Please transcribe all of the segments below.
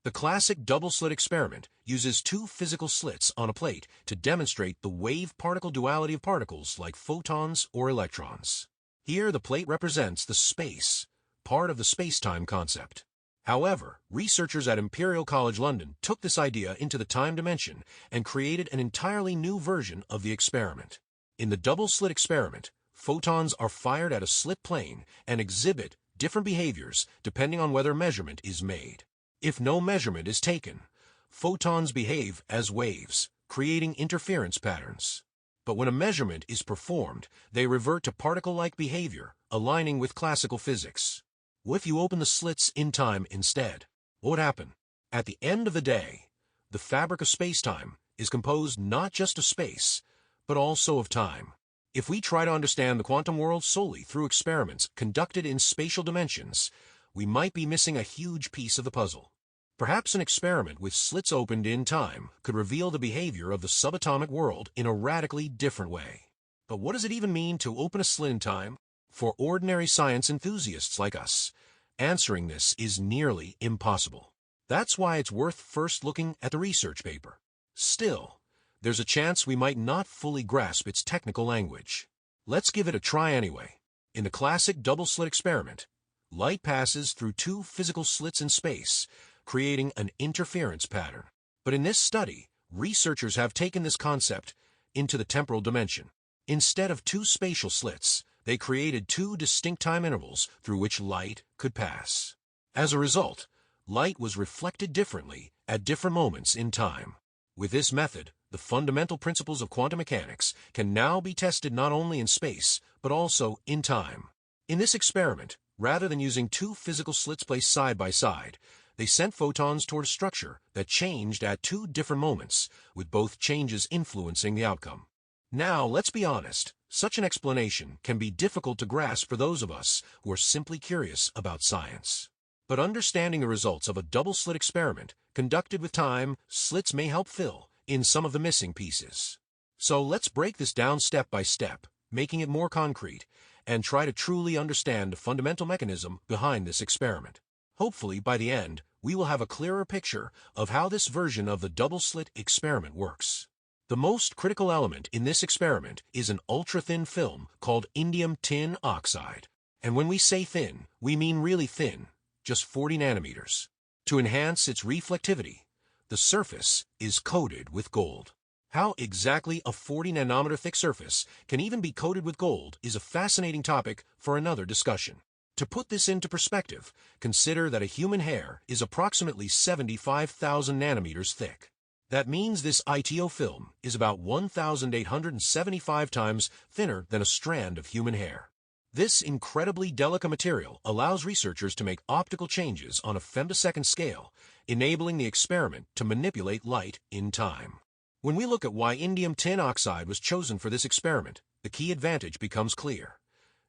The classic double-slit experiment uses two physical slits on a plate to demonstrate the wave-particle duality of particles like photons or electrons. Here, the plate represents the space, part of the space-time concept. However, researchers at Imperial College London took this idea into the time dimension and created an entirely new version of the experiment. In the double-slit experiment, photons are fired at a slit plane and exhibit different behaviors depending on whether measurement is made. If no measurement is taken, photons behave as waves, creating interference patterns. But when a measurement is performed, they revert to particle-like behavior, aligning with classical physics. What if you open the slits in time instead? What would happen? At the end of the day, the fabric of space-time is composed not just of space, but also of time. If we try to understand the quantum world solely through experiments conducted in spatial dimensions, we might be missing a huge piece of the puzzle. Perhaps an experiment with slits opened in time could reveal the behavior of the subatomic world in a radically different way. But what does it even mean to open a slit in time? For ordinary science enthusiasts like us, answering this is nearly impossible. That's why it's worth first looking at the research paper. Still, there's a chance we might not fully grasp its technical language. Let's give it a try anyway. In the classic double-slit experiment, light passes through two physical slits in space, creating an interference pattern. But in this study, researchers have taken this concept into the temporal dimension. Instead of two spatial slits, they created two distinct time intervals through which light could pass. As a result, light was reflected differently at different moments in time. With this method, the fundamental principles of quantum mechanics can now be tested not only in space, but also in time. In this experiment, rather than using two physical slits placed side by side, they sent photons toward a structure that changed at two different moments, with both changes influencing the outcome. Now, let's be honest, such an explanation can be difficult to grasp for those of us who are simply curious about science. But understanding the results of a double-slit experiment conducted with time, slits may help fill in some of the missing pieces. So let's break this down step by step, making it more concrete, and try to truly understand the fundamental mechanism behind this experiment. Hopefully, by the end, we will have a clearer picture of how this version of the double-slit experiment works. The most critical element in this experiment is an ultra-thin film called indium tin oxide. And when we say thin, we mean really thin, just 40 nanometers. To enhance its reflectivity, the surface is coated with gold. How exactly a 40 nanometer thick surface can even be coated with gold is a fascinating topic for another discussion. To put this into perspective, consider that a human hair is approximately 75,000 nanometers thick. That means this ITO film is about 1,875 times thinner than a strand of human hair. This incredibly delicate material allows researchers to make optical changes on a femtosecond scale, enabling the experiment to manipulate light in time. When we look at why indium tin oxide was chosen for this experiment, the key advantage becomes clear.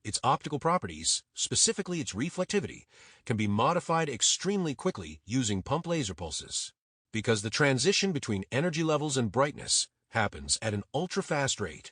Its optical properties, specifically its reflectivity, can be modified extremely quickly using pump laser pulses. Because the transition between energy levels and brightness happens at an ultra-fast rate,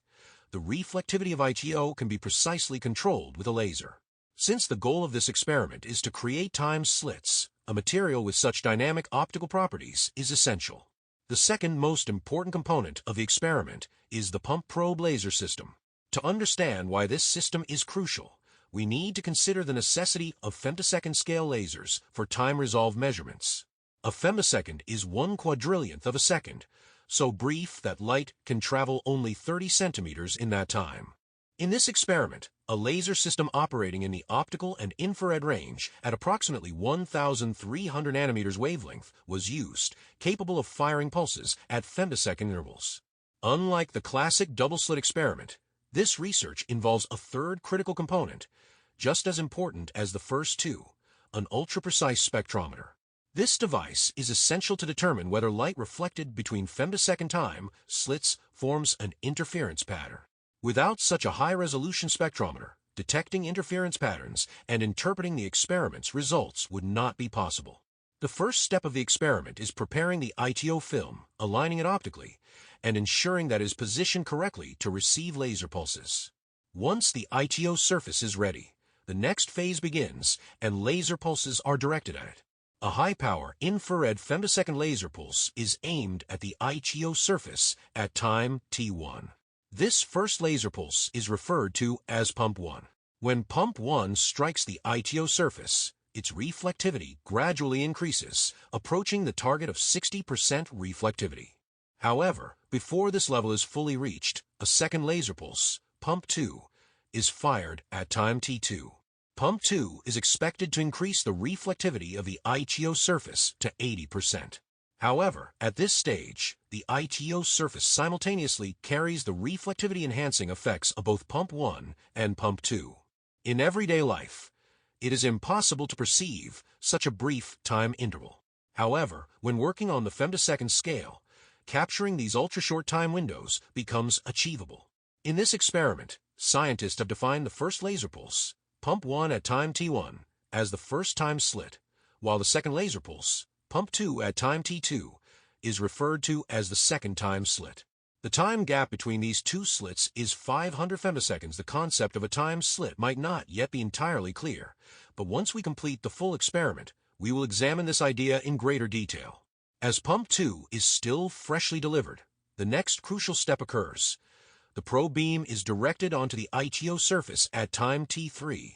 the reflectivity of ITO can be precisely controlled with a laser. Since the goal of this experiment is to create time slits, a material with such dynamic optical properties is essential. The second most important component of the experiment is the pump probe laser system. To understand why this system is crucial, we need to consider the necessity of femtosecond scale lasers for time-resolved measurements. A femtosecond is 1/4 of a second, so brief that light can travel only 30 centimeters in that time. In this experiment, a laser system operating in the optical and infrared range at approximately 1,300 nanometers wavelength was used, capable of firing pulses at femtosecond intervals. Unlike the classic double-slit experiment, this research involves a third critical component, just as important as the first two, an ultra-precise spectrometer. This device is essential to determine whether light reflected between femtosecond time slits forms an interference pattern. Without such a high-resolution spectrometer, detecting interference patterns and interpreting the experiment's results would not be possible. The first step of the experiment is preparing the ITO film, aligning it optically, and ensuring that it is positioned correctly to receive laser pulses. Once the ITO surface is ready, the next phase begins and laser pulses are directed at it. A high-power infrared femtosecond laser pulse is aimed at the ITO surface at time t1. This first laser pulse is referred to as pump 1. When pump 1 strikes the ITO surface, its reflectivity gradually increases, approaching the target of 60% reflectivity. However, before this level is fully reached, a second laser pulse, pump 2, is fired at time t2. Pump 2 is expected to increase the reflectivity of the ITO surface to 80%. However, at this stage, the ITO surface simultaneously carries the reflectivity-enhancing effects of both pump 1 and pump 2. In everyday life, it is impossible to perceive such a brief time interval. However, when working on the femtosecond scale, capturing these ultra-short time windows becomes achievable. In this experiment, scientists have defined the first laser pulse, pump 1 at time t1, as the first time slit, while the second laser pulse, pump 2 at time t2, is referred to as the second time slit. The time gap between these two slits is 500 femtoseconds. The concept of a time slit might not yet be entirely clear, but once we complete the full experiment, we will examine this idea in greater detail. As pump 2 is still freshly delivered, the next crucial step occurs. The probe beam is directed onto the ITO surface at time t3,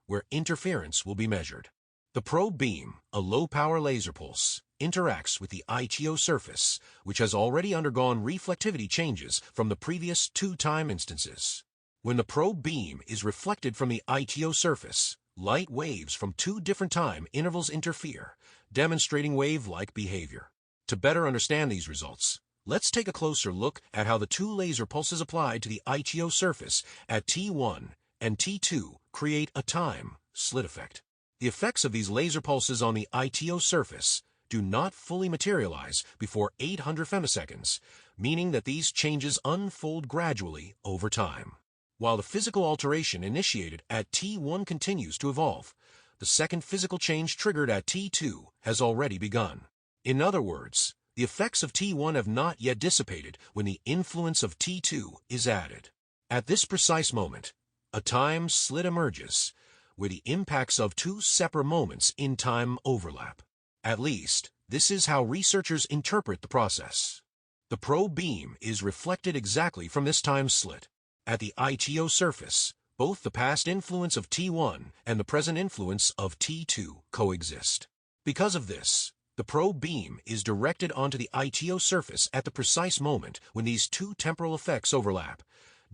where interference will be measured. The probe beam, a low-power laser pulse, interacts with the ITO surface, which has already undergone reflectivity changes from the previous two time instances. When the probe beam is reflected from the ITO surface, light waves from two different time intervals interfere, demonstrating wave-like behavior. To better understand these results, let's take a closer look at how the two laser pulses applied to the ITO surface at T1 and T2 create a time slit effect. The effects of these laser pulses on the ITO surface do not fully materialize before 800 femtoseconds, meaning that these changes unfold gradually over time. While the physical alteration initiated at T1 continues to evolve, the second physical change triggered at T2 has already begun. In other words, the effects of T1 have not yet dissipated when the influence of T2 is added. At this precise moment, a time slit emerges, where the impacts of two separate moments in time overlap. At least, this is how researchers interpret the process. The probe beam is reflected exactly from this time slit. At the ITO surface, both the past influence of T1 and the present influence of T2 coexist. Because of this, the probe beam is directed onto the ITO surface at the precise moment when these two temporal effects overlap,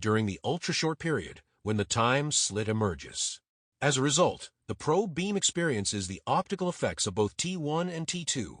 during the ultra-short period when the time slit emerges. As a result, the probe beam experiences the optical effects of both T1 and T2,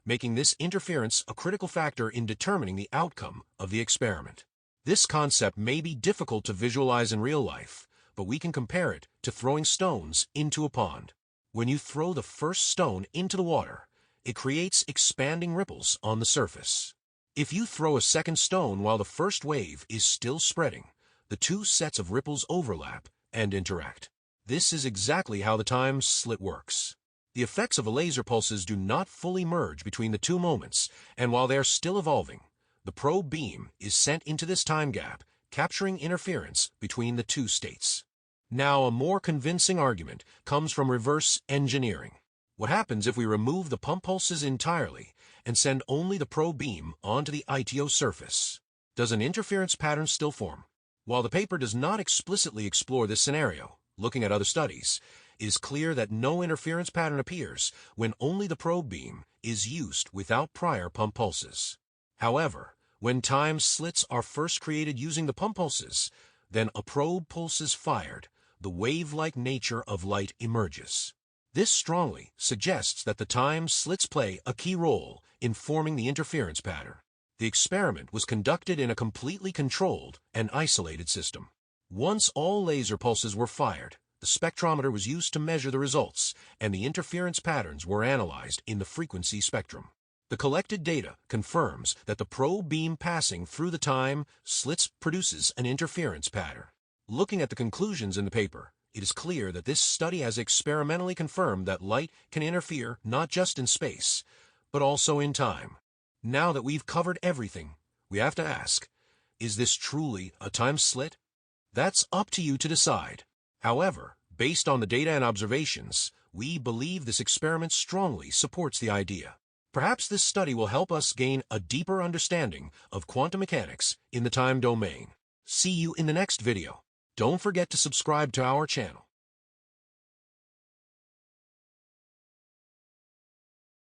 making this interference a critical factor in determining the outcome of the experiment. This concept may be difficult to visualize in real life, but we can compare it to throwing stones into a pond. When you throw the first stone into the water, it creates expanding ripples on the surface. If you throw a second stone while the first wave is still spreading, the two sets of ripples overlap and interact. This is exactly how the time slit works. The effects of the laser pulses do not fully merge between the two moments, and while they are still evolving, the probe beam is sent into this time gap, capturing interference between the two states. Now, a more convincing argument comes from reverse engineering. What happens if we remove the pump pulses entirely and send only the probe beam onto the ITO surface? Does an interference pattern still form? While the paper does not explicitly explore this scenario, looking at other studies, it is clear that no interference pattern appears when only the probe beam is used without prior pump pulses. However, when time slits are first created using the pump pulses, then a probe pulse is fired, the wave-like nature of light emerges. This strongly suggests that the time slits play a key role in forming the interference pattern. The experiment was conducted in a completely controlled and isolated system. Once all laser pulses were fired, the spectrometer was used to measure the results, and the interference patterns were analyzed in the frequency spectrum. The collected data confirms that the probe beam passing through the time slits produces an interference pattern. Looking at the conclusions in the paper, it is clear that this study has experimentally confirmed that light can interfere not just in space, but also in time. Now that we've covered everything, we have to ask, is this truly a time slit? That's up to you to decide. However, based on the data and observations, we believe this experiment strongly supports the idea. Perhaps this study will help us gain a deeper understanding of quantum mechanics in the time domain. See you in the next video. Don't forget to subscribe to our channel.